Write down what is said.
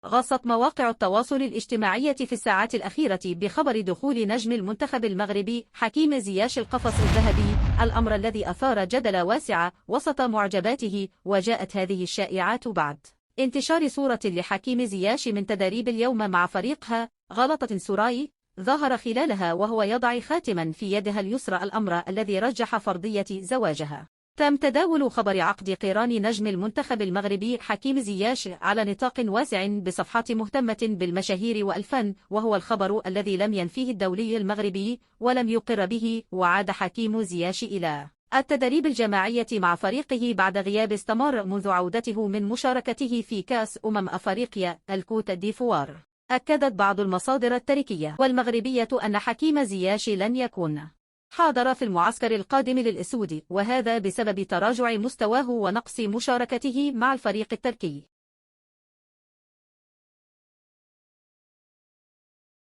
غصت مواقع التواصل الاجتماعي في الساعات الأخيرة بخبر دخول نجم المنتخب المغربي حكيم زياش القفص الذهبي، الأمر الذي أثار جدل واسع وسط معجباته. وجاءت هذه الشائعات بعد انتشار صورة لحكيم زياش من تدريب اليوم مع فريقها غلطة سوراي، ظهر خلالها وهو يضع خاتما في يدها اليسرى، الأمر الذي رجح فرضية زواجها. تم تداول خبر عقد قران نجم المنتخب المغربي حكيم زياش على نطاق واسع بصفحات مهتمة بالمشاهير والفن، وهو الخبر الذي لم ينفيه الدولي المغربي ولم يقر به. وعاد حكيم زياش إلى التدريب الجماعي مع فريقه بعد غياب استمر منذ عودته من مشاركته في كأس أفريقيا الكوت ديفوار. أكدت بعض المصادر التركية والمغربية أن حكيم زياش لن يكون حاضر في المعسكر القادم للأسود، وهذا بسبب تراجع مستواه ونقص مشاركته مع الفريق التركي.